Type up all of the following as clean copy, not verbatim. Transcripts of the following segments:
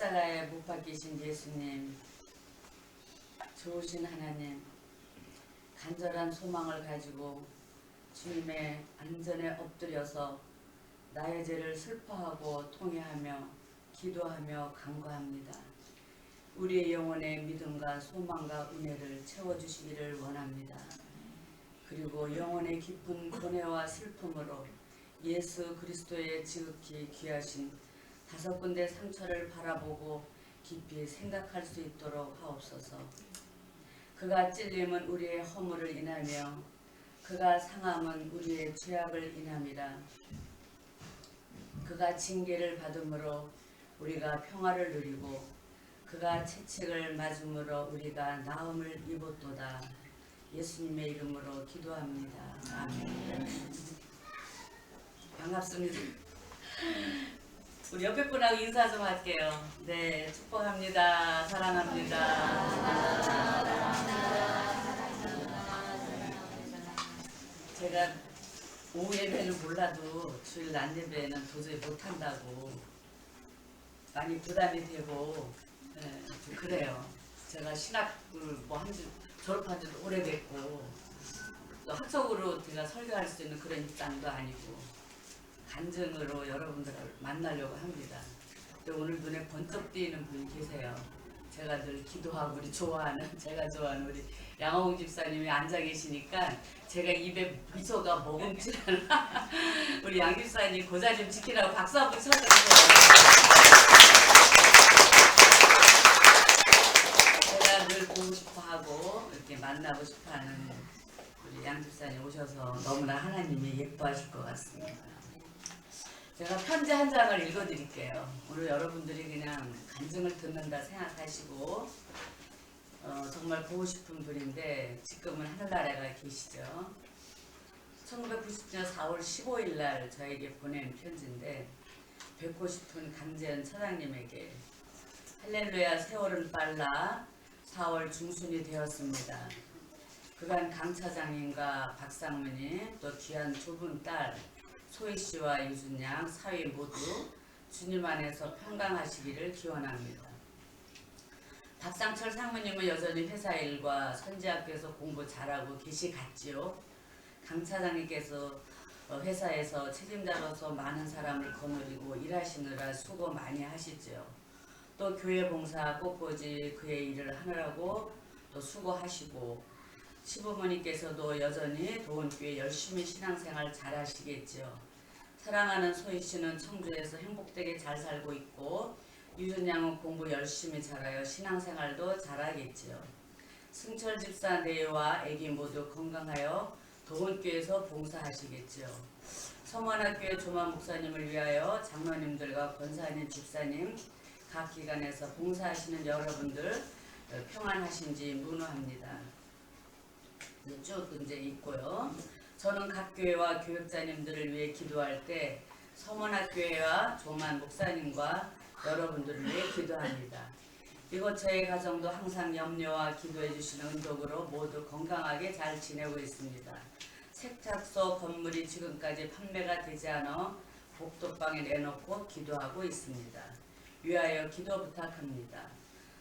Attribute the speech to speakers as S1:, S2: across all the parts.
S1: 십자가에 못 박히신 예수님, 좋으신 하나님, 간절한 소망을 가지고 주님의 안전에 엎드려서 나의 죄를 슬퍼하고 통회하며 기도하며 간구합니다. 우리의 영혼의 믿음과 소망과 은혜를 채워주시기를 원합니다. 그리고 영혼의 깊은 고뇌와 슬픔으로 예수 그리스도의 지극히 귀하신 5군데 상처를 바라보고 깊이 생각할 수 있도록 하옵소서. 그가 찔림은 우리의 허물을 인하며 그가 상함은 우리의 죄악을 인함이라. 그가 징계를 받음으로 우리가 평화를 누리고 그가 채찍을 맞음으로 우리가 나음을 입었도다. 예수님의 이름으로 기도합니다. 아멘. 반갑습니다. 우리 옆에 분하고 인사 좀 할게요. 네, 축복합니다. 사랑합니다. 제가 오후 예배는 몰라도 주일 낮 예배는 도저히 못한다고 많이 부담이 되고 좀 그래요. 제가 신학을 졸업한 지도 오래됐고 또 학적으로 제가 설교할 수 있는 그런 입장도 아니고 간증으로 여러분들을 만나려고 합니다. 근데 오늘 눈에 번쩍 띄는 분이 계세요. 제가 늘 기도하고 제가 좋아하는 우리 양홍 집사님이 앉아 계시니까 제가 입에 미소가 머금지는 우리 양 집사님 고자 좀 지키라고 박수 한번 쳐주세요. 제가 늘 보고 싶어하고 이렇게 만나고 싶어하는 우리 양 집사님 오셔서 너무나 하나님이 예뻐하실 것 같습니다. 제가 편지 한 장을 읽어드릴게요. 오늘 여러분들이 그냥 간증을 듣는다 생각하시고 정말 보고 싶은 분인데 지금은 하늘나라에 계시죠. 1990년 4월 15일 날 저에게 보낸 편지인데 뵙고 싶은 강재현 차장님에게 할렐루야 세월은 빨라 4월 중순이 되었습니다. 그간 강 차장님과 박상무님 또 귀한 두 분 딸 소희씨와 유순양 사위 모두 주님 안에서 평강하시기를 기원합니다. 박상철 상무님은 여전히 회사 일과 선지학교에서 공부 잘하고 계시 같지요. 강 차장님께서 회사에서 책임자로서 많은 사람을 거느리고 일하시느라 수고 많이 하시죠. 또 교회 봉사 꽃꽂이 그의 일을 하느라고 또 수고하시고 시부모님께서도 여전히 도원교회 열심히 신앙생활 잘 하시겠죠. 사랑하는 소희씨는 청주에서 행복되게 잘 살고 있고 유준양은 공부 열심히 잘하여 신앙생활도 잘하겠지요. 승철 집사 내와 아기 모두 건강하여 도원교회에서 봉사하시겠지요. 서문학교회 조만 목사님을 위하여 장로님들과 권사님, 집사님 각 기관에서 봉사하시는 여러분들 평안하신지 문의합니다. 쭉 이제 있고요. 저는 각 교회와 교육자님들을 위해 기도할 때 서문학교회와 조만 목사님과 여러분들을 위해 기도합니다. 이곳 저희 가정도 항상 염려와 기도해 주시는 은덕으로 모두 건강하게 잘 지내고 있습니다. 세탁소 건물이 지금까지 판매가 되지 않아 복도방에 내놓고 기도하고 있습니다. 위하여 기도 부탁합니다.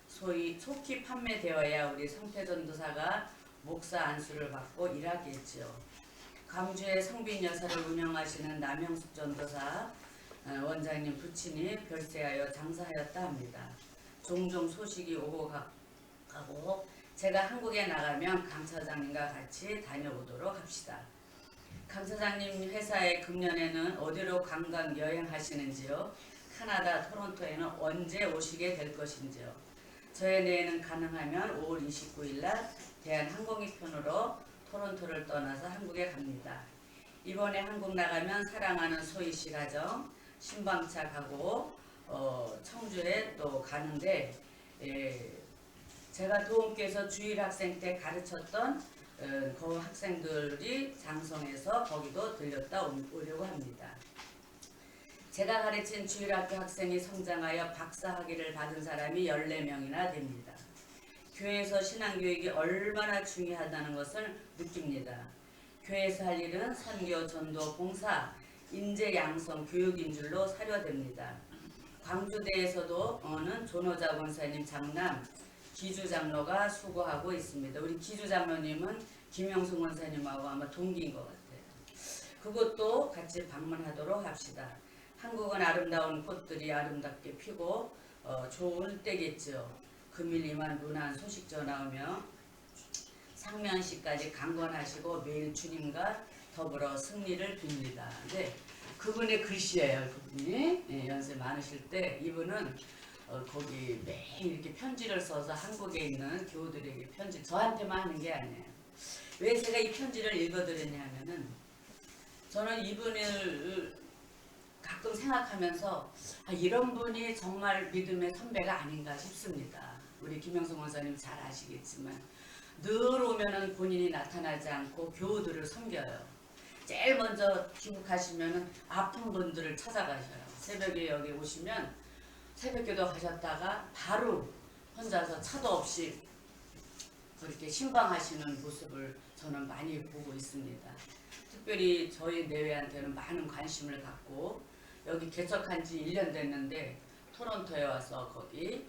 S1: 속히 판매되어야 우리 성태전도사가 목사 안수를 받고 일하겠지요. 광주의 성빈 여사를 운영하시는 남영숙 전도사 원장님 부친이 별세하여 장사하였다 합니다. 종종 소식이 오고 가고 제가 한국에 나가면 강 차장님과 같이 다녀오도록 합시다. 강 차장님 회사의 금년에는 어디로 관광 여행하시는지요? 캐나다 토론토에는 언제 오시게 될 것인지요? 저의 내에는 가능하면 5월 29일 날 대한항공편으로 토론토를 떠나서 한국에 갑니다. 이번에 한국 나가면 사랑하는 소희씨 가정 신방차 가고 청주에 또 가는데 제가 도움께서 주일 학생 때 가르쳤던 그 학생들이 장성해서 거기도 들렸다 오려고 합니다. 제가 가르친 주일학교 학생이 성장하여 박사학위를 받은 사람이 14명이나 됩니다. 교회에서 신앙교육이 얼마나 중요하다는 것을 느낍니다. 교회에서 할 일은 선교, 전도, 봉사, 인재 양성, 교육인 줄로 사료됩니다. 광주대에서도는 존호자 권사님 장남 기주 장로가 수고하고 있습니다. 우리 기주 장로님은 김영숙 원사님하고 아마 동기인 것 같아요. 그것도 같이 방문하도록 합시다. 한국은 아름다운 꽃들이 아름답게 피고 좋을 때겠죠. 금일 이만 누난 소식 전하오며 상면시까지 강건하시고 매일 주님과 더불어 승리를 빕니다. 네, 그분의 글씨예요. 그분이 연세 많으실 때 이분은 거기 매일 이렇게 편지를 써서 한국에 있는 교우들에게 편지, 저한테만 하는 게 아니에요. 왜 제가 이 편지를 읽어드렸냐 하면은 저는 이분을 가끔 생각하면서 이런 분이 정말 믿음의 선배가 아닌가 싶습니다. 우리 김영숙 원사님 잘 아시겠지만 늘 오면은 본인이 나타나지 않고 교우들을 섬겨요. 제일 먼저 귀국하시면은 아픈 분들을 찾아가셔요. 새벽에 여기 오시면 새벽기도 가셨다가 바로 혼자서 차도 없이 그렇게 신방하시는 모습을 저는 많이 보고 있습니다. 특별히 저희 내외한테는 많은 관심을 갖고 여기 개척한 지 1년 됐는데 토론토에 와서 거기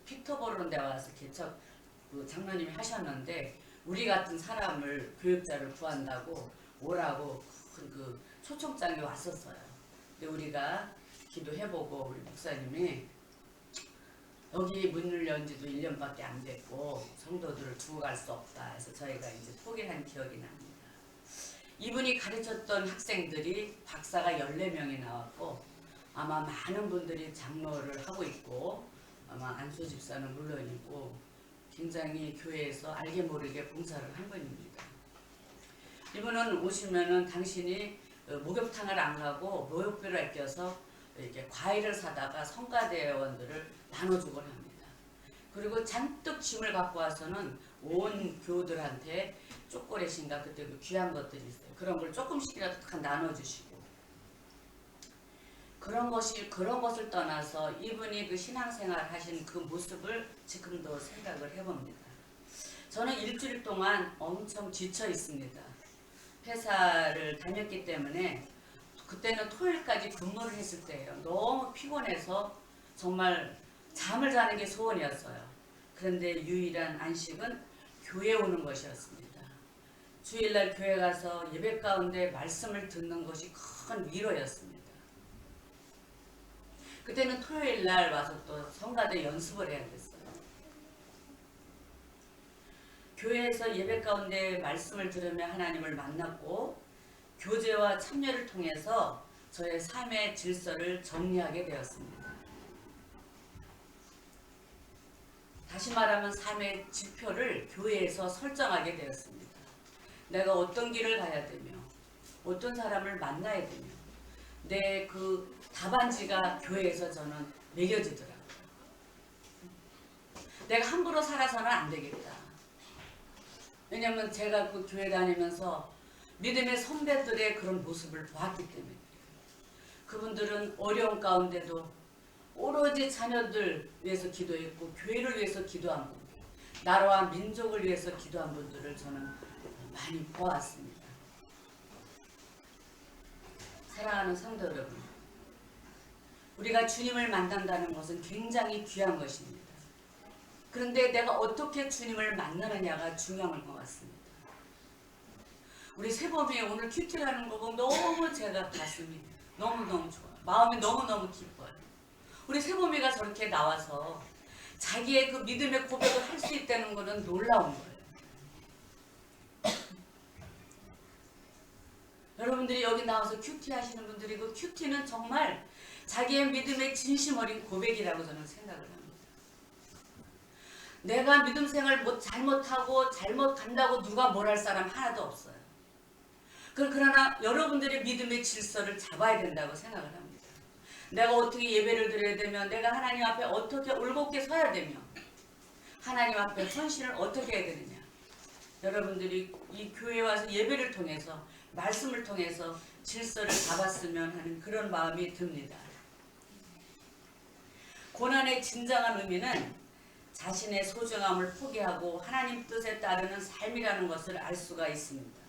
S1: 피터보로 데 와서 개척 장로님이 하셨는데 우리 같은 사람을 교육자를 구한다고 오라고 그 초청장에 왔었어요. 근데 우리가 기도해보고 우리 목사님이 여기 문을 연 지도 1년밖에 안 됐고 성도들을 두고 갈 수 없다 해서 저희가 이제 포기한 기억이 납니다. 이분이 가르쳤던 학생들이 박사가 14명이 나왔고 아마 많은 분들이 장로를 하고 있고 아마 안수 집사는 물론이고 굉장히 교회에서 알게 모르게 봉사를 한 분입니다. 이분은 오시면은 당신이 목욕탕을 안 가고 모욕비를 아껴서 이렇게 과일을 사다가 성가대원들을 나눠주곤 합니다. 그리고 잔뜩 짐을 갖고 와서는 온 교우들한테 초콜릿인가 그때 그 귀한 것들이 있어요. 그런 걸 조금씩이라도 다 나눠주시고 그런 것을 떠나서 이분이 그 신앙생활 하신 그 모습을 지금도 생각을 해봅니다. 저는 일주일 동안 엄청 지쳐 있습니다. 회사를 다녔기 때문에 그때는 토요일까지 근무를 했을 때예요. 너무 피곤해서 정말 잠을 자는 게 소원이었어요. 그런데 유일한 안식은 교회 오는 것이었습니다. 주일날 교회 가서 예배 가운데 말씀을 듣는 것이 큰 위로였습니다. 그때는 토요일날 와서 또 성가대 연습을 해야 됐어요. 교회에서 예배 가운데 말씀을 들으며 하나님을 만났고 교제와 참여를 통해서 저의 삶의 질서를 정리하게 되었습니다. 다시 말하면 삶의 지표를 교회에서 설정하게 되었습니다. 내가 어떤 길을 가야 되며 어떤 사람을 만나야 되며 내 그 답안지가 교회에서 저는 매겨지더라고요. 내가 함부로 살아서는 안 되겠다. 왜냐하면 제가 그 교회 다니면서 믿음의 선배들의 그런 모습을 보았기 때문에 그분들은 어려운 가운데도 오로지 자녀들 위해서 기도했고 교회를 위해서 기도한 분들, 나라와 민족을 위해서 기도한 분들을 저는 많이 보았습니다. 사랑하는 성도 여러분, 우리가 주님을 만난다는 것은 굉장히 귀한 것입니다. 그런데 내가 어떻게 주님을 만나느냐가 중요한 것 같습니다. 우리 세범이 오늘 큐티를 하는 거 보면 너무 제가 가슴이 너무너무 좋아요. 마음이 너무너무 기뻐요. 우리 세범이가 저렇게 나와서 자기의 그 믿음의 고백을 할 수 있다는 것은 놀라운 거예요. 여러분들이 여기 나와서 큐티 하시는 분들이 그 큐티는 정말 자기의 믿음의 진심 어린 고백이라고 저는 생각을 합니다. 내가 믿음 생활 잘못하고 잘못 간다고 누가 뭘 할 사람 하나도 없어요. 그러나 여러분들의 믿음의 질서를 잡아야 된다고 생각을 합니다. 내가 어떻게 예배를 드려야 되며 내가 하나님 앞에 어떻게 올곧게 서야 되며 하나님 앞에 헌신을 어떻게 해야 되느냐. 여러분들이 이 교회에 와서 예배를 통해서 말씀을 통해서 질서를 잡았으면 하는 그런 마음이 듭니다. 고난의 진정한 의미는 자신의 소중함을 포기하고 하나님 뜻에 따르는 삶이라는 것을 알 수가 있습니다.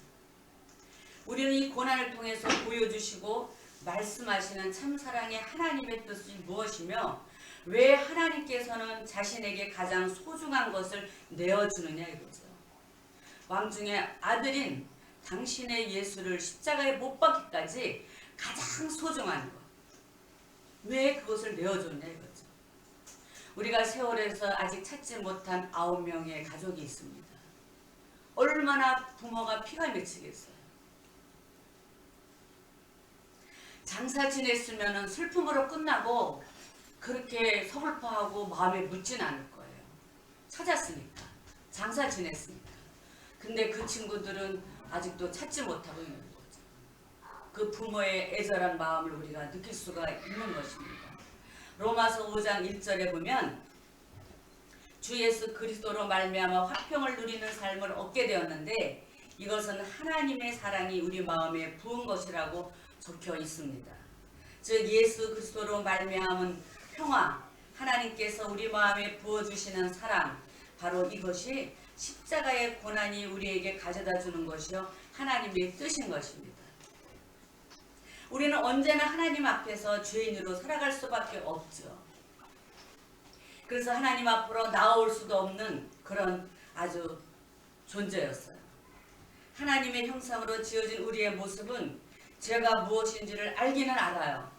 S1: 우리는 이 고난을 통해서 보여주시고 말씀하시는 참사랑의 하나님의 뜻이 무엇이며 왜 하나님께서는 자신에게 가장 소중한 것을 내어주느냐 이거죠. 왕중의 아들인 당신의 예수를 십자가에 못 박기까지 가장 소중한 것. 왜 그것을 내어줬냐 이거죠. 우리가 세월에서 아직 찾지 못한 9명의 가족이 있습니다. 얼마나 부모가 피가 맺히겠어요. 장사 지냈으면 슬픔으로 끝나고 그렇게 서글퍼하고 마음에 묻진 않을 거예요. 찾았으니까. 장사 지냈으니까. 근데 그 친구들은 아직도 찾지 못하고 있는 거죠. 그 부모의 애절한 마음을 우리가 느낄 수가 있는 것입니다. 로마서 5장 1절에 보면 주 예수 그리스도로 말미암아 화평을 누리는 삶을 얻게 되었는데 이것은 하나님의 사랑이 우리 마음에 부은 것이라고 적혀 있습니다. 즉 예수 그리스도로 말미암은 평화, 하나님께서 우리 마음에 부어주시는 사랑, 바로 이것이 십자가의 고난이 우리에게 가져다 주는 것이요 하나님의 뜻인 것입니다. 우리는 언제나 하나님 앞에서 죄인으로 살아갈 수밖에 없죠. 그래서 하나님 앞으로 나올 수도 없는 그런 아주 존재였어요. 하나님의 형상으로 지어진 우리의 모습은 죄가 무엇인지를 알기는 알아요.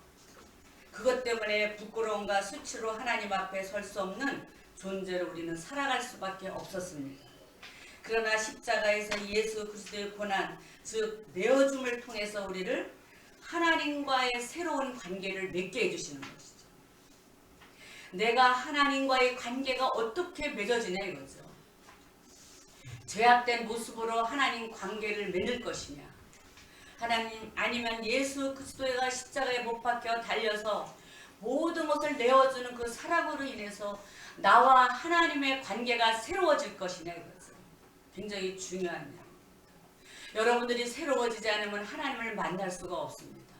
S1: 그것 때문에 부끄러움과 수치로 하나님 앞에 설 수 없는 존재로 우리는 살아갈 수밖에 없었습니다. 그러나 십자가에서 예수 그리스도의 고난, 즉 내어줌을 통해서 우리를 하나님과의 새로운 관계를 맺게 해주시는 것이죠. 내가 하나님과의 관계가 어떻게 맺어지냐 이거죠. 죄악된 모습으로 하나님 관계를 맺을 것이냐, 하나님 아니면 예수 그리스도가 십자가에 못 박혀 달려서 모든 것을 내어주는 그 사랑으로 인해서 나와 하나님의 관계가 새로워질 것이냐 이거죠. 굉장히 중요한 이야기입니다. 여러분들이 새로워지지 않으면 하나님을 만날 수가 없습니다.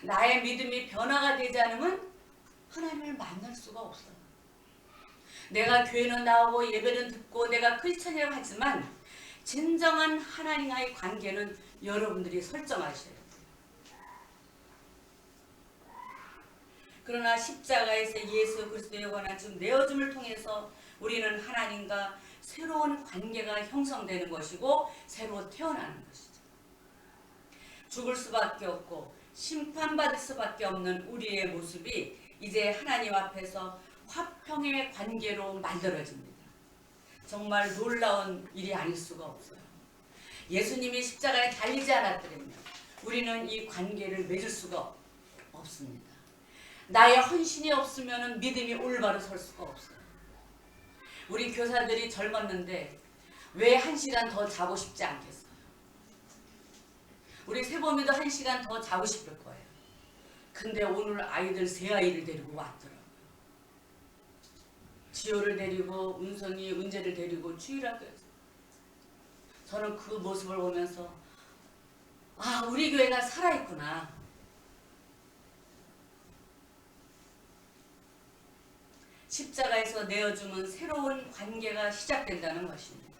S1: 나의 믿음이 변화가 되지 않으면 하나님을 만날 수가 없어요. 내가 교회는 나오고 예배는 듣고 내가 크리스천이라고 하지만 진정한 하나님과의 관계는 여러분들이 설정하셔야 돼요. 그러나 십자가에서 예수 그리스도의 관한 즉 내어줌을 통해서 우리는 하나님과 새로운 관계가 형성되는 것이고 새로 태어나는 것이죠. 죽을 수밖에 없고 심판받을 수밖에 없는 우리의 모습이 이제 하나님 앞에서 화평의 관계로 만들어집니다. 정말 놀라운 일이 아닐 수가 없어요. 예수님이 십자가에 달리지 않았더라면 우리는 이 관계를 맺을 수가 없습니다. 나의 헌신이 없으면 믿음이 올바로 설 수가 없어요. 우리 교사들이 젊었는데 왜 1시간 더 자고 싶지 않겠어요? 우리 세범이도 1시간 더 자고 싶을 거예요. 근데 오늘 아이들 세 아이를 데리고 왔더라고요. 지효를 데리고 운성이, 은재를 데리고 주일학교에서. 저는 그 모습을 보면서 아, 우리 교회가 살아있구나. 십자가에서 내어주면 새로운 관계가 시작된다는 것입니다.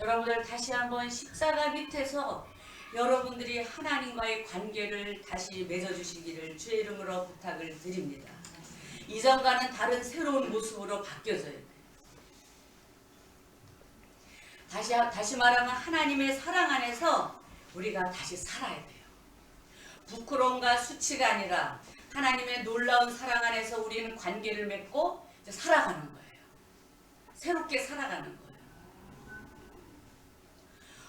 S1: 여러분들 다시 한번 십자가 밑에서 여러분들이 하나님과의 관계를 다시 맺어주시기를 주의 이름으로 부탁을 드립니다. 이전과는 다른 새로운 모습으로 바뀌어져야 돼요. 다시 말하면 하나님의 사랑 안에서 우리가 다시 살아야 돼요. 부끄러움과 수치가 아니라 하나님의 놀라운 사랑 안에서 우리는 관계를 맺고 이제 살아가는 거예요. 새롭게 살아가는 거예요.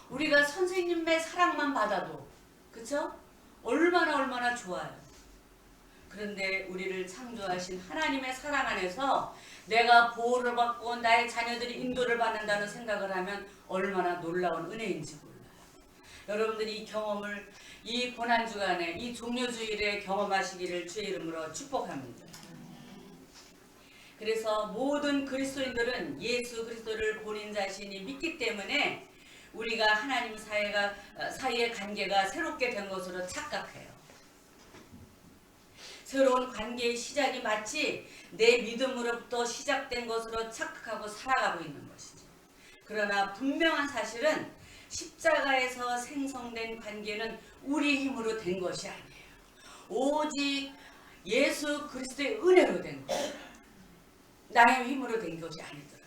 S1: 우리가 선생님의 사랑만 받아도 그쵸? 얼마나 좋아요. 그런데 우리를 창조하신 하나님의 사랑 안에서 내가 보호를 받고 나의 자녀들이 인도를 받는다는 생각을 하면 얼마나 놀라운 은혜인지 몰라요. 여러분들이 이 경험을 이 고난주간에 이 종료주일에 경험하시기를 주의 이름으로 축복합니다. 그래서 모든 그리스도인들은 예수 그리스도를 본인 자신이 믿기 때문에 우리가 하나님 사이의 관계가 새롭게 된 것으로 착각해요. 새로운 관계의 시작이 마치 내 믿음으로부터 시작된 것으로 착각하고 살아가고 있는 것이죠. 그러나 분명한 사실은 십자가에서 생성된 관계는 우리 힘으로 된 것이 아니에요. 오직 예수 그리스도의 은혜로 된 거예요. 나의 힘으로 된 것이 아니더라.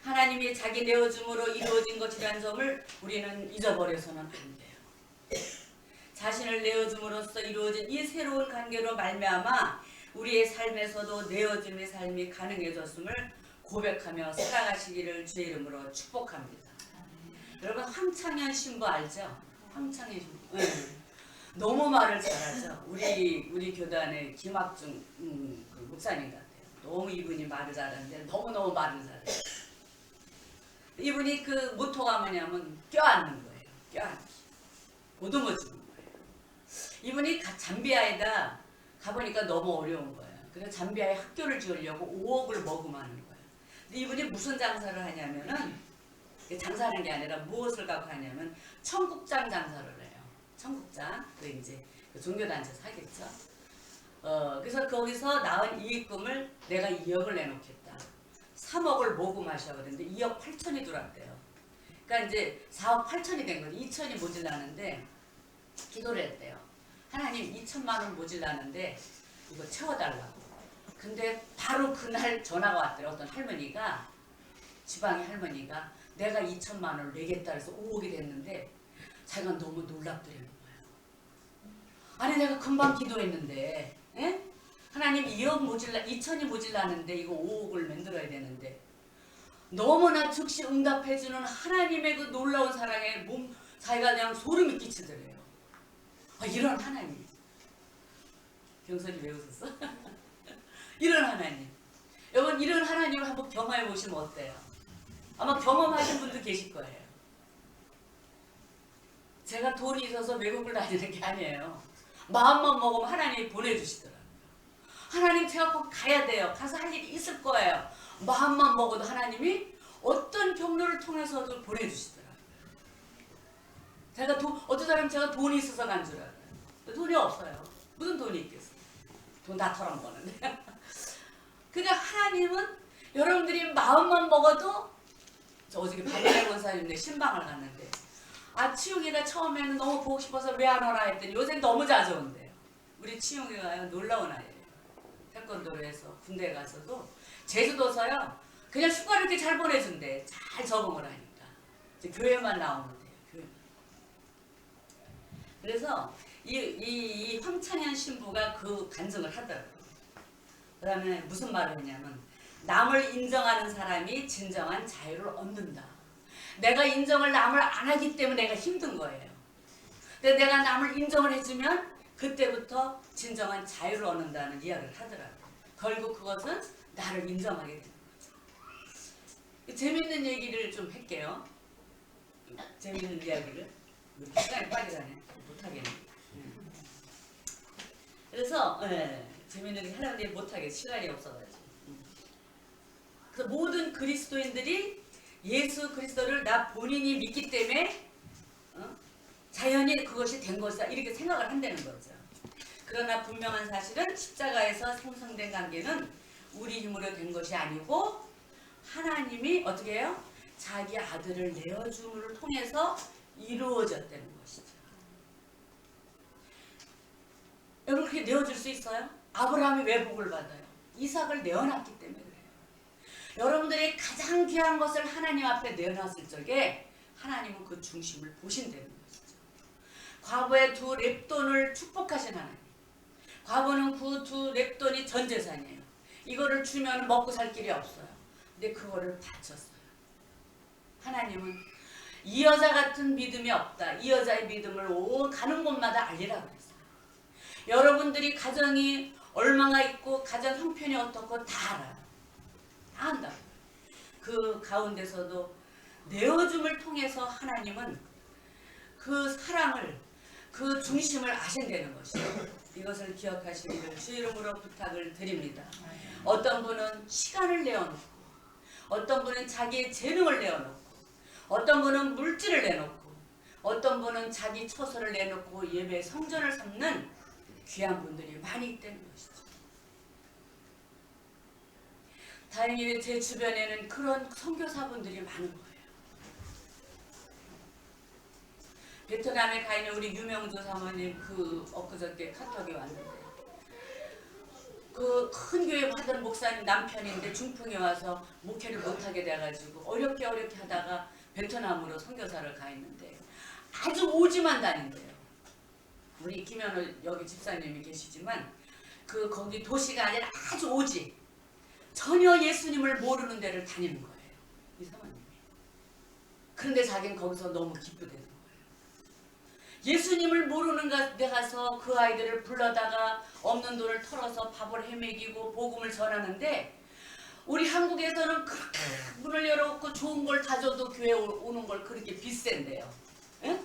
S1: 하나님이 자기 내어줌으로 이루어진 것이라는 점을 우리는 잊어버려서는 안 돼요. 자신을 내어줌으로써 이루어진 이 새로운 관계로 말미암아 우리의 삶에서도 내어줌의 삶이 가능해졌음을 고백하며 살아가시기를 주의 이름으로 축복합니다. 여러분 황창현 신부 알죠? 황창현 신부. 네. 너무 말을 잘하죠. 우리 교단의 김학중 그 목사님 같아요. 너무 이분이 말을 잘하는데 너무너무 말을 잘해요. 이분이 그 모토가 뭐냐면 껴안는 거예요. 껴안기. 보듬어 주는 거예요. 이분이 잠비아에다 가보니까 너무 어려운 거예요. 그래서 잠비아에 학교를 지으려고 5억을 머금하는 거예요. 근데 이분이 무슨 장사를 하냐면은 장사하는 게 아니라 무엇을 갖고 하냐면 청국장 장사를 해요. 청국장. 그 이제 그 종교단체에서 하겠죠. 그래서 거기서 나온 이익금을 내가 2억을 내놓겠다. 3억을 모금하셔야 되는데 2억 8천이 들어왔대요. 그러니까 이제 4억 8천이 된 거죠. 2천이 모질라는데 기도를 했대요. 하나님 2천만 원 모질라는데 이거 채워달라고. 근데 바로 그날 전화가 왔대요. 어떤 할머니가, 지방의 할머니가 내가 2천만 원을 내겠다 해서 5억이 됐는데 자기가 너무 놀랍더라는 거예요. 아니 내가 금방 기도했는데 에? 하나님 2억 모질라 2천이 모질라는데 이거 5억을 만들어야 되는데 너무나 즉시 응답해주는 하나님의 그 놀라운 사랑에 자기가 그냥 소름이 끼치더래요. 이런 하나님. 경선이 왜 웃었어? 이런 하나님. 여러분 이런 하나님을 한번 경험해 보시면 어때요? 아마 경험하신 분도 계실 거예요. 제가 돈이 있어서 외국을 다니는 게 아니에요. 마음만 먹으면 하나님이 보내주시더라고요. 하나님 제가 꼭 가야 돼요. 가서 할 일이 있을 거예요. 마음만 먹어도 하나님이 어떤 경로를 통해서도 보내주시더라고요. 어떤 사람 제가 돈이 있어서 간 줄 알아요. 돈이 없어요. 무슨 돈이 있겠어요. 돈 다 털어먹었는데. 그러니까 하나님은 여러분들이 마음만 먹어도 저 어저께 박근혜 권사님네 신방을 갔는데 치용이가 처음에는 너무 보고 싶어서 왜 안 오나 했더니 요새 너무 자주 온대요. 우리 치용이가 놀라운 아이예요. 태권도로 해서 군대 가서도 제주도서요 그냥 휴가를 이렇게 잘 보내준대. 잘 적응을 하니까 이제 교회만 나오면 돼요. 교회. 그래서 이 황창현 신부가 그 간증을 하더라고요. 그 다음에 무슨 말을 했냐면 남을 인정하는 사람이 진정한 자유를 얻는다. 내가 인정을 남을 안 하기 때문에 내가 힘든 거예요. 근데 내가 남을 인정을 해주면 그때부터 진정한 자유를 얻는다는 이야기를 하더라고요. 결국 그것은 나를 인정하게 되는 거죠. 재밌는 얘기를 좀 할게요. 재밌는 이야기를. 시간이 빨리 가네. 못하겠네. 그래서 재밌는 얘기 하려는데 못하겠어. 시간이 없어가지고. 그래서 모든 그리스도인들이 예수 그리스도를 나 본인이 믿기 때문에 자연히 그것이 된 것이다 이렇게 생각을 한다는 거죠. 그러나 분명한 사실은 십자가에서 생성된 관계는 우리 힘으로 된 것이 아니고 하나님이 어떻게 해요? 자기 아들을 내어줌을 통해서 이루어졌다는 것이죠. 여러분 그렇게 내어줄 수 있어요? 아브라함이 왜 복을 받아요? 이삭을 내어놨기 때문에 그래요. 여러분들이 가장 귀한 것을 하나님 앞에 내어놨을 적에 하나님은 그 중심을 보신다는 것이죠. 과거의 두 렙돈을 축복하신 하나님. 과거는 그 두 렙돈이 전 재산이에요. 이거를 주면 먹고 살 길이 없어요. 근데 그거를 바쳤어요. 하나님은 이 여자 같은 믿음이 없다. 이 여자의 믿음을 가는 곳마다 알리라 그랬어요. 여러분들이 가정이 얼마나 있고 가정 형편이 어떻고 다 알아요. 다 안다고요. 그 가운데서도 내어줌을 통해서 하나님은 그 사랑을 그 중심을 아신다는 것이죠. 이것을 기억하시기를 주 이름으로 부탁을 드립니다. 어떤 분은 시간을 내어놓고 어떤 분은 자기의 재능을 내어놓고 어떤 분은 물질을 내놓고 어떤 분은 자기 처소를 내놓고 예배 성전을 삼는 귀한 분들이 많이 있다는 것이죠. 다행히 제 주변에는 그런 선교사분들이 많은 거예요. 베트남에 가 있는 우리 유명주 사모님 엊그저께 카톡이 왔는데 그 큰 교회 하던 목사님 남편인데 중풍에 와서 목회를 못하게 돼가지고 어렵게 하다가 베트남으로 선교사를 가 있는데 아주 오지만 다닌대요. 우리 김현우 여기 집사님이 계시지만 거기 도시가 아니라 아주 오지 전혀 예수님을 모르는 데를 다니는 거예요. 이 사모님이. 그런데 자기는 거기서 너무 기쁘대는 거예요. 예수님을 모르는 데 가서 그 아이들을 불러다가 없는 돈을 털어서 밥을 해먹이고 복음을 전하는데 우리 한국에서는 그렇게 문을 열어놓고 좋은 걸 다 줘도 교회 오는 걸 그렇게 비싼데요. 에?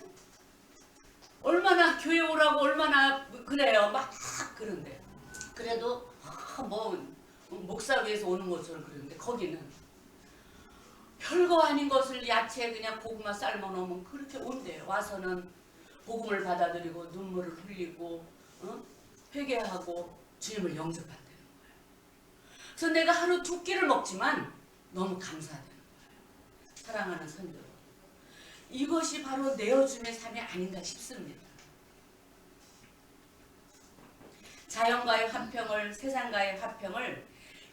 S1: 얼마나 교회 오라고 얼마나 그래요. 막 그런데 그래도 뭐 목사 위에서 오는 것처럼 그러는데 거기는 별거 아닌 것을 야채 그냥 고구마 삶아 놓으면 그렇게 온대요. 와서는 복음을 받아들이고 눈물을 흘리고 회개하고 주님을 영접한다는 거예요. 그래서 내가 하루 2끼를 먹지만 너무 감사하다는 거예요. 사랑하는 성도, 이것이 바로 내어줌의 삶이 아닌가 싶습니다. 자연과의 화평을, 세상과의 화평을,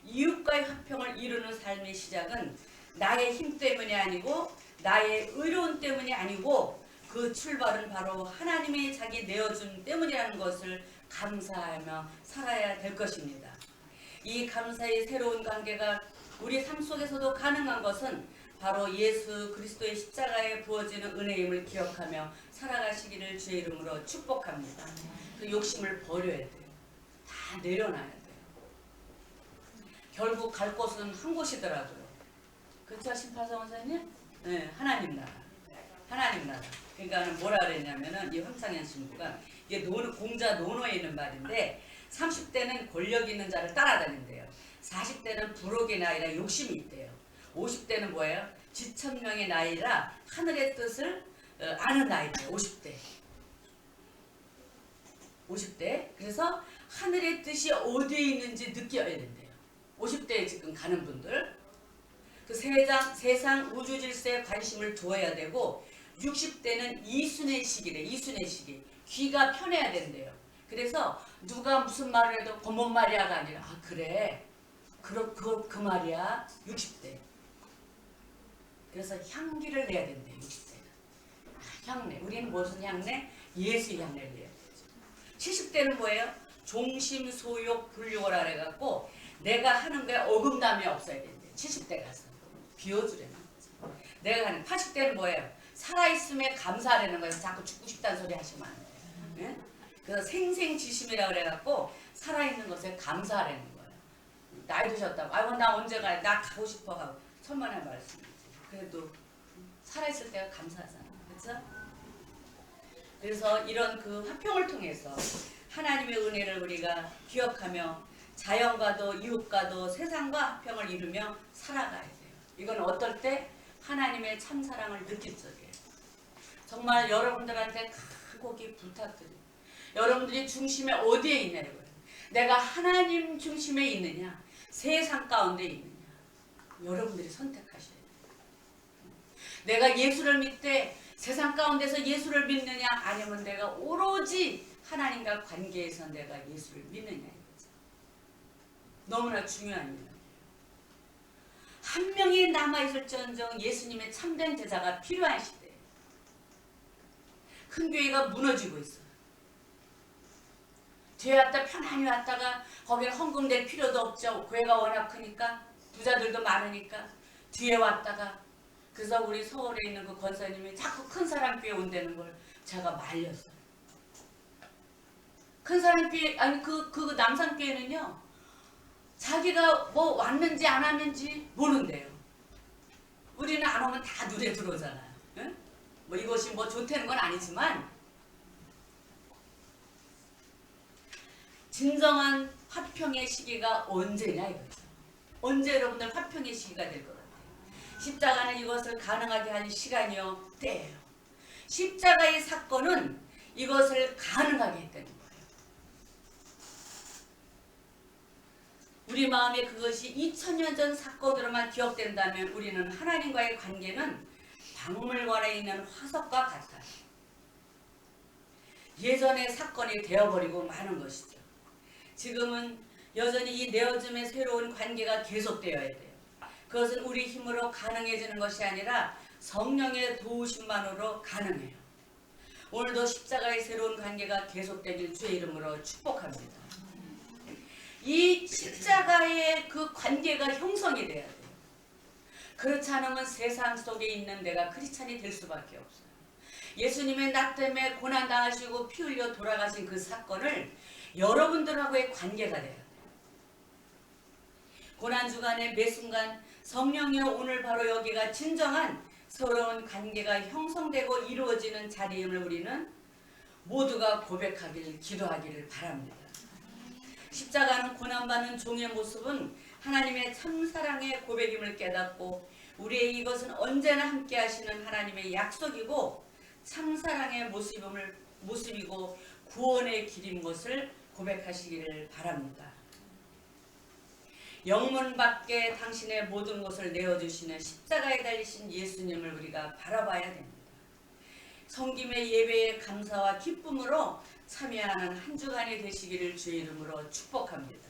S1: 이웃과의 화평을 이루는 삶의 시작은 나의 힘 때문이 아니고 나의 의로움 때문이 아니고 그 출발은 바로 하나님의 자기 내어줌 때문이라는 것을 감사하며 살아야 될 것입니다. 이 감사의 새로운 관계가 우리 삶 속에서도 가능한 것은 바로 예수 그리스도의 십자가에 부어지는 은혜임을 기억하며 살아가시기를 주의 이름으로 축복합니다. 그 욕심을 버려야 돼요. 다 내려놔야 돼요. 결국 갈 곳은 한 곳이더라고요. 그렇죠, 신파성 원사님? 네, 하나님 나라. 하나님 나라. 그러니까 뭐라 그랬냐면은 이 황상현 신부가 이게 공자 논어에 있는 말인데 30대는 권력 있는 자를 따라다닌대요. 40대는 부록의 나이라 욕심이 있대요. 50대는 뭐예요? 지천명의 나이라 하늘의 뜻을 아는 나이대요. 50대. 50대. 그래서 하늘의 뜻이 어디에 있는지 느껴야 된대요. 50대에 지금 가는 분들. 그 세상 우주 질서에 관심을 두어야 되고 60대는 이순의 시기래. 이순의 시기. 귀가 편해야 된대요. 그래서 누가 무슨 말을 해도 뭔 말이야가 아니라 그래. 그 말이야. 60대. 그래서 향기를 내야 된대요. 60대는. 향내. 우리는 무슨 향내? 예수 향내를 내야 되죠. 70대는 뭐예요? 종심, 소욕, 불욕을 해갖고 내가 하는 거에 어긋남이 없어야 된대. 70대 가서. 비워주려는 거죠. 내가 하는 80대는 뭐예요? 살아있음에 감사하라는 거예요. 자꾸 죽고 싶다는 소리 하시면 안 돼요. 네? 그래서 생생지심이라고 그래갖고 살아있는 것에 감사하라는 거예요. 나이 드셨다고 아이고 나 언제 가요? 나 가고 싶어 하고 천만의 말씀이지. 그래도 살아있을 때가 감사하잖아요. 그렇죠? 그래서 이런 그 화평을 통해서 하나님의 은혜를 우리가 기억하며 자연과도 이웃과도 세상과 화평을 이루며 살아가야 돼요. 이건 어떨 때? 하나님의 참사랑을 느낄 적이에요. 정말 여러분들한테 간곡히 부탁드려요. 여러분들이 중심에 어디에 있냐고요. 내가 하나님 중심에 있느냐 세상 가운데 있느냐 여러분들이 선택하셔야 돼요. 내가 예수를 믿되 세상 가운데서 예수를 믿느냐 아니면 내가 오로지 하나님과 관계에서 내가 예수를 믿느냐 이거죠. 너무나 중요한 일이에요. 한 명이 남아있을지언정 예수님의 참된 제자가 필요한 시대예요. 큰 교회가 무너지고 있어요. 뒤에 왔다 편안히 왔다가 거기는 헌금 낼 필요도 없죠. 교회가 워낙 크니까 부자들도 많으니까 뒤에 왔다가 그래서 우리 서울에 있는 그 권사님이 자꾸 큰 사람 교회 온다는 걸 제가 말렸어요. 큰 사람 교회 아니 그 남산 교회는요. 자기가 뭐 왔는지 안 왔는지 모른대요. 우리는 안 오면 다 눈에 들어오잖아요. 응? 뭐 이것이 뭐 좋다는 건 아니지만 진정한 화평의 시기가 언제냐 이거죠. 언제 여러분들 화평의 시기가 될 것 같아요. 십자가는 이것을 가능하게 하는 시간이요 때예요. 십자가의 사건은 이것을 가능하게 했다는 거예요. 우리 마음에 그것이 2000년 전 사건으로만 기억된다면 우리는 하나님과의 관계는 박물관에 있는 화석과 같아요. 예전의 사건이 되어버리고 마는 것이죠. 지금은 여전히 이 내어줌의 새로운 관계가 계속되어야 돼요. 그것은 우리 힘으로 가능해지는 것이 아니라 성령의 도우심만으로 가능해요. 오늘도 십자가의 새로운 관계가 계속되길 주의 이름으로 축복합니다. 이 십자가의 그 관계가 형성이 돼야 돼요. 그렇지 않으면 세상 속에 있는 내가 크리스찬이 될 수밖에 없어요. 예수님의 나 때문에 고난당하시고 피 흘려 돌아가신 그 사건을 여러분들하고의 관계가 돼야 돼요. 고난주간에 매 순간 성령이여 오늘 바로 여기가 진정한 새로운 관계가 형성되고 이루어지는 자리임을 우리는 모두가 고백하기를 기도하기를 바랍니다. 십자가는 고난받는 종의 모습은 하나님의 참사랑의 고백임을 깨닫고 우리의 이것은 언제나 함께 하시는 하나님의 약속이고 참사랑의 모습이고 구원의 길인 것을 고백하시기를 바랍니다. 영문 밖에 당신의 모든 것을 내어주시는 십자가에 달리신 예수님을 우리가 바라봐야 됩니다. 성김의 예배에 감사와 기쁨으로 참여하는 한 주간이 되시기를 주의 이름으로 축복합니다.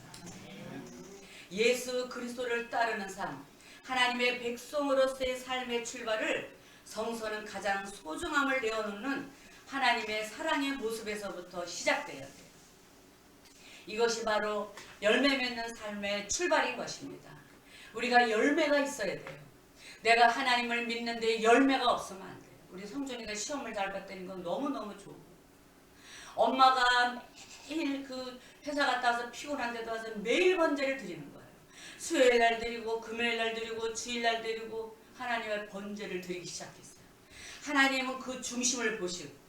S1: 예수 그리스도를 따르는 삶, 하나님의 백성으로서의 삶의 출발을 성서는 가장 소중함을 내어놓는 하나님의 사랑의 모습에서부터 시작돼야 돼요. 이것이 바로 열매 맺는 삶의 출발인 것입니다. 우리가 열매가 있어야 돼요. 내가 하나님을 믿는데 열매가 없으면 안 돼요. 우리 성준이가 시험을 잘 봤다는 건 너무너무 좋고, 엄마가 매일 그 회사 갔다 와서 피곤한데도 와서 매일 번제를 드리는 거예요. 수요일 날 드리고 금요일 날 드리고 주일 날 드리고 하나님의 번제를 드리기 시작했어요. 하나님은 그 중심을 보시고,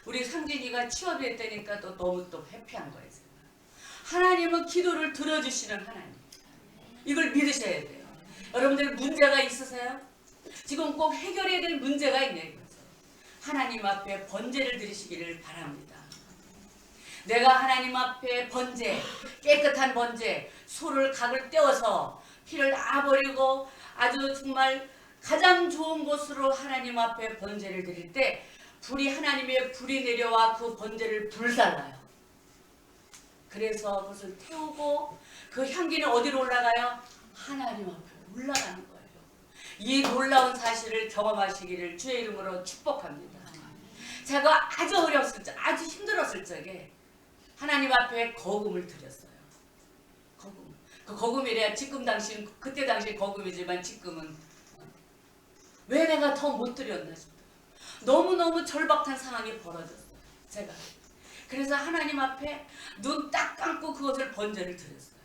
S1: 우리 상진이가 취업이 했다니까 또 너무 또 해피한 거예요. 하나님은 기도를 들어주시는 하나님. 이걸 믿으셔야 돼요. 여러분들 문제가 있으세요? 지금 꼭 해결해야 될 문제가 있네요. 하나님 앞에 번제를 드리시기를 바랍니다. 내가 하나님 앞에 번제, 깨끗한 번제, 소를 각을 떼어서 피를 다 버리고 아주 정말 가장 좋은 곳으로 하나님 앞에 번제를 드릴 때 하나님의 불이 내려와 그 번제를 불살라요. 그래서 그것을 태우고 그 향기는 어디로 올라가요? 하나님 앞에 올라가는 거예요. 이 놀라운 사실을 경험하시기를 주의 이름으로 축복합니다. 제가 아주 어려웠을 적, 아주 힘들었을 적에 하나님 앞에 거금을 드렸어요. 거금. 그 거금이래야 지금 당시, 그때 당시 거금이지만 지금은 왜 내가 더 못 드렸나 싶어요. 너무너무 절박한 상황이 벌어졌어요. 제가. 그래서 하나님 앞에 눈 딱 감고 그것을 번제를 드렸어요.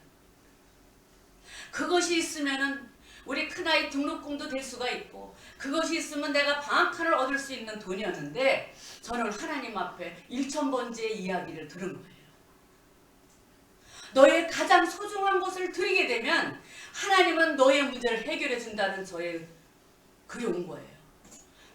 S1: 그것이 있으면은 우리 큰아이 등록금도 될 수가 있고, 그것이 있으면 내가 방학간을 얻을 수 있는 돈이었는데 저는 하나님 앞에 1,000번제의 이야기를 들은 거예요. 너의 가장 소중한 것을 드리게 되면 하나님은 너의 문제를 해결해 준다는 저의 글이 온 거예요.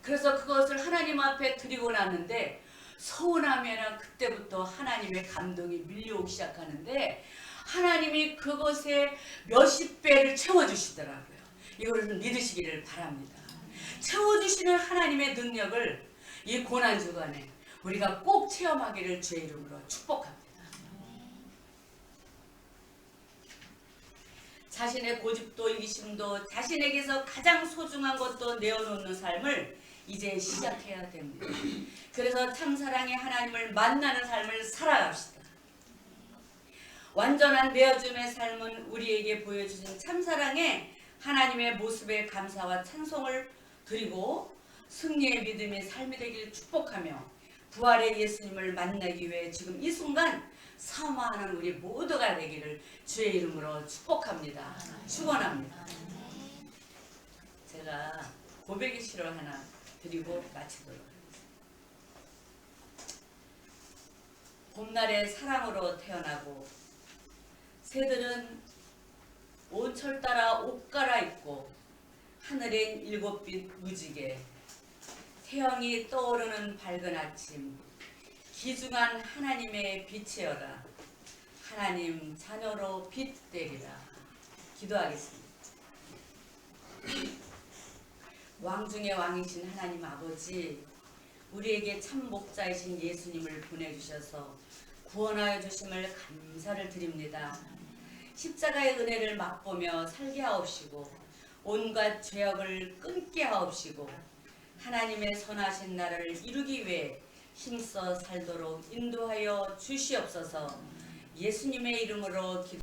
S1: 그래서 그것을 하나님 앞에 드리고 나는데 서운하면 그때부터 하나님의 감동이 밀려오기 시작하는데 하나님이 그것에 몇십 배를 채워주시더라고요. 이거를 믿으시기를 바랍니다. 채워주시는 하나님의 능력을 이 고난주간에 우리가 꼭 체험하기를 주의 이름으로 축복합니다. 자신의 고집도 이기심도 자신에게서 가장 소중한 것도 내어놓는 삶을 이제 시작해야 됩니다. 그래서 참사랑의 하나님을 만나는 삶을 살아갑시다. 완전한 내어줌의 삶은 우리에게 보여주신 참사랑의 하나님의 모습에 감사와 찬송을 드리고 승리의 믿음의 삶이 되기를 축복하며 부활의 예수님을 만나기 위해 지금 이 순간 사모하는 우리 모두가 되기를 주의 이름으로 축복합니다. 축원합니다. 제가 고백의 시를 하나 드리고 마치도록 하겠습니다. 봄날의 사랑으로 태어나고 새들은 온철 따라 옷 갈아입고 하늘엔 일곱빛 무지개 태양이 떠오르는 밝은 아침 기중한 하나님의 빛이여라. 하나님 자녀로 빛되리라. 기도하겠습니다. 왕 중의 왕이신 하나님 아버지, 우리에게 참 목자이신 예수님을 보내주셔서 구원하여 주심을 감사를 드립니다. 십자가의 은혜를 맛보며 살게 하옵시고 온갖 죄악을 끊게 하옵시고 하나님의 선하신 나라를 이루기 위해 힘써 살도록 인도하여 주시옵소서. 예수님의 이름으로 기도